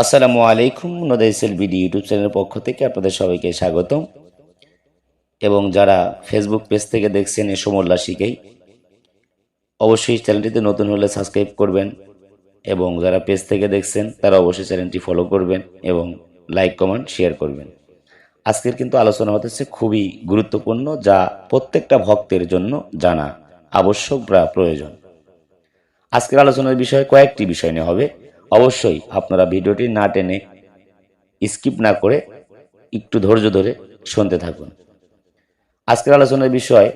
আসসালামু আলাইকুম। নদাইসেল BD YouTube চ্যানেলের পক্ষ থেকে আপনাদের সবাইকে স্বাগতম। এবং যারা ফেসবুক পেজ থেকে দেখছেন এসো মোল্লা শিখেই, অবশ্যই চ্যানেলটিতে নতুন হলে সাবস্ক্রাইব করবেন, এবং যারা পেজ থেকে দেখছেন তারা অবশ্যই চ্যানেলটি ফলো করবেন এবং লাইক কমেন্ট শেয়ার করবেন। আজকের কিন্তু আলোচনা হতেছে খুবই গুরুত্বপূর্ণ, যা প্রত্যেকটা ভক্তের জন্য জানা আবশ্যক বা প্রয়োজন। আজকের আলোচনার বিষয় কয়েকটি বিষয় নিয়ে হবে। অবশ্যই আপনারা ভিডিওটি না টেনে, স্কিপ না করে একটু ধৈর্য ধরে শুনতে থাকুন। আজকের আলোচনার বিষয়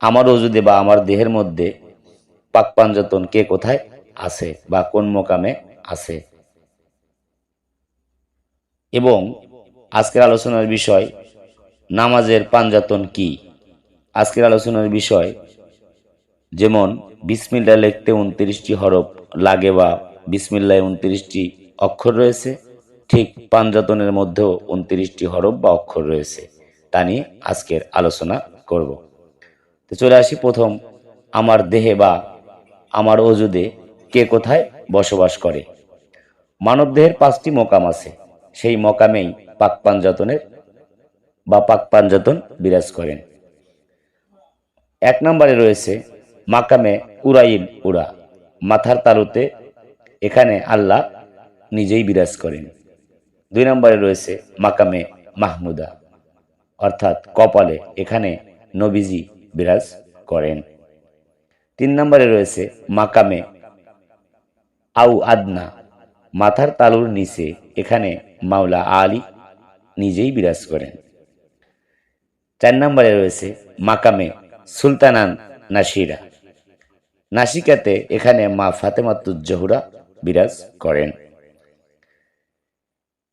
আমার ওজুদে বা আমার দেহের মধ্যে পাক পাঞ্জাতন কে কোথায় আছে বা কোন মোকামে আছে, এবং আজকের আলোচনার বিষয় নামাজের পাঞ্জাতন কি। আজকের আলোচনার বিষয় যেমন বিসমিল্লাহ লিখতে 29টি হরফ লাগে বা বিসমিল্লাহ 29টি অক্ষর রয়েছে, ঠিক পাঞ্জাতনের মধ্যেও 29টি হরফ বা অক্ষর রয়েছে। তা নিয়ে আজকের আলোচনা করব। তো চলে আসি প্রথম, আমার দেহে বা আমার ওজুদে কে কোথায় বসবাস করে। মানব দেহের 5টি মোকাম আছে, সেই মোকামেই পাক পাঞ্জাতনের বা পাক পাঞ্জাতন বিরাজ করেন। 1 নম্বরে রয়েছে মাকামে উরাইল উরা, মাথার তালুতে, এখানে আল্লাহ নিজেই বিরাজ করেন। 2 নম্বরে রয়েছে মাকামে মাহমুদা, অর্থাৎ কপালে, এখানে নবীজি বিরাজ করেন। 3 নম্বরে রয়েছে মাকামে আউ আদনা, মাথার তালুর নিচে, এখানে মাওলা আলী নিজেই বিরাজ করেন। 4 নম্বরে রয়েছে মাকামে সুলতানান নাসিরা, নাসিকাতে, এখানে মা ফাতেমাতুজ জোহরা বিরাজ করেন।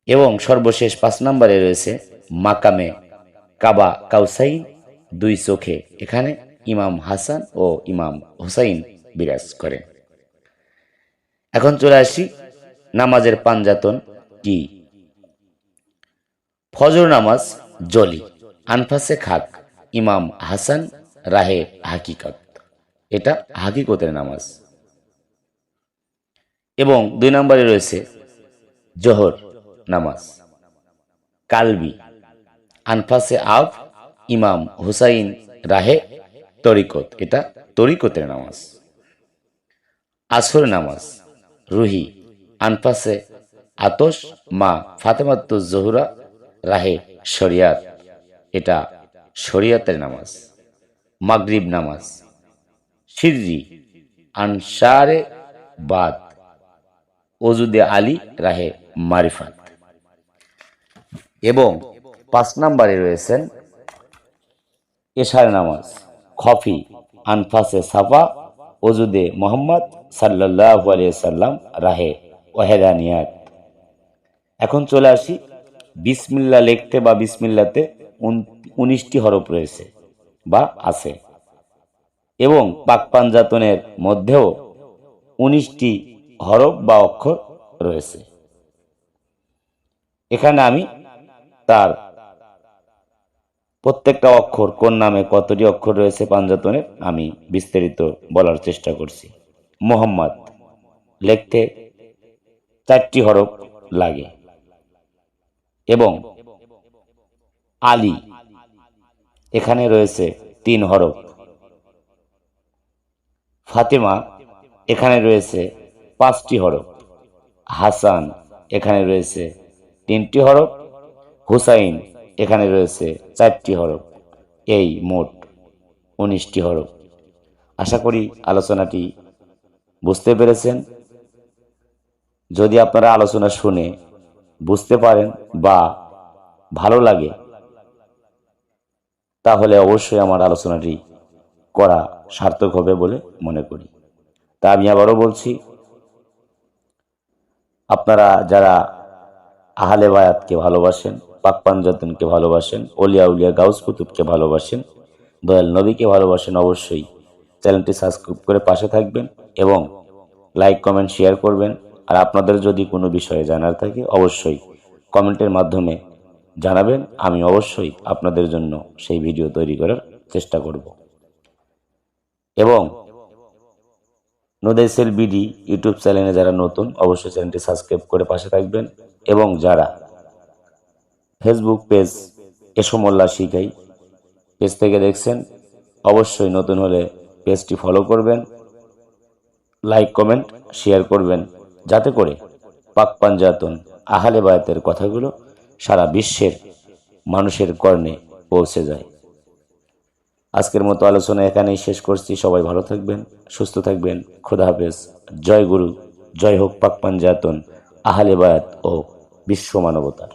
এবং সর্বশেষ 5 নম্বরে রয়েছে মাকামে কাবা কাউসাইন, 2 চোখে, এখানে ইমাম হাসান ও ইমাম হুসাইন বিরাজ করেন। এখন চলে আসি নামাজের পাঞ্জাতন কি। ফজর নামাজ জলি, আনফাসে খাক, ইমাম হাসান রাহে হাকিকত, এটা হাকিকতের নামাজ। এবং 2 নম্বরে রয়েছে জোহর নামাজ কালবি, আনফাসে আব, ইমাম হুসাইন রাহে তরিকত, এটা তরিকতের নামাজ। আসর নামাজ রুহি, আনফাসে আতস, মা ফাতেমাতুজ জোহরা রাহে শরিয়াত, এটা শরিয়াতের নামাজ। মাগরিব নামাজ সিররি, আনসারে বাদ, ওজুদে আলী রাহে মারিফাত। এবং 5 নম্বরে রয়েছেন এশার নামাজ খফি, আনফাসে সাফা, ওজুদে মোহাম্মদ সাল্লাল্লাহু আলাইহি সাল্লাম রাহে ওয়াহেদানিয়াত। এখন চলে আসি বিসমিল্লাহ লিখতে বা বিসমিল্লাতে 19টি হরফ রয়েছে বা আছে, এবং পাক পাঞ্জাতনের মধ্যেও 19টি হরফ বা অক্ষর রয়েছে। এখানে আমি তার প্রত্যেকটা অক্ষর কোন নামে কতটি অক্ষর রয়েছে পাঞ্জাতনে আমি বিস্তারিত বলার চেষ্টা করছি। মোহাম্মদ লিখতে 4টি হরফ লাগে, এবং আলী, এখানে রয়েছে 3 হরফ। ফাতেমা, এখানে রয়েছে 5টি হরফ। হাসান, এখানে রয়েছে 3টি হরফ। হুসাইন, এখানে রয়েছে 4টি হরফ। এই মোট 19টি হরফ। আশা করি আলোচনাটি বুঝতে পেরেছেন। যদি আপনারা আলোচনা শুনে বুঝতে পারেন বা ভালো লাগে, তাহলে অবশ্যই আমার আলোচনাটি করা সার্থক হবে বলে মনে করি। তা আমি আবারও বলছি, আপনারা যারা আহলে বায়াতকে ভালোবাসেন, পাক পাঞ্জাতনকে ভালোবাসেন, অলিয়া উলিয়া গাউস কুতুবকে ভালোবাসেন, দয়াল নবীকে ভালোবাসেন, অবশ্যই চ্যানেলটি সাবস্ক্রাইব করে পাশে থাকবেন এবং লাইক কমেন্ট শেয়ার করবেন। আর আপনাদের যদি কোনো বিষয়ে জানার থাকে অবশ্যই কমেন্টের মাধ্যমে জানাবেন, আমি অবশ্যই আপনাদের জন্য সেই ভিডিও তৈরি করার চেষ্টা করব। এবং নোদাইসেল বিডি ইউটিউব চ্যানেলে যারা নতুন অবশ্যই চ্যানেলটি সাবস্ক্রাইব করে পাশে থাকবেন, এবং যারা ফেসবুক পেজ এসো মোল্লা শিখাই পেজ থেকে দেখছেন অবশ্যই নতুন হলে পেজটি ফলো করবেন, লাইক কমেন্ট শেয়ার করবেন, যাতে করে পাক পাঞ্জাতন আহলে বায়াতের কথাগুলো সারা বিশ্বের মানুষের কর্ণে পৌঁছে যায়। আজকের মতো আলোচনা এখানেই শেষ করছি। সবাই ভালো থাকবেন, সুস্থ থাকবেন। খোদা হাফেজ। জয় গুরু, জয় হোক পাক পাঞ্জাতন আহলে বায়াত ও বিশ্ব মানবতার।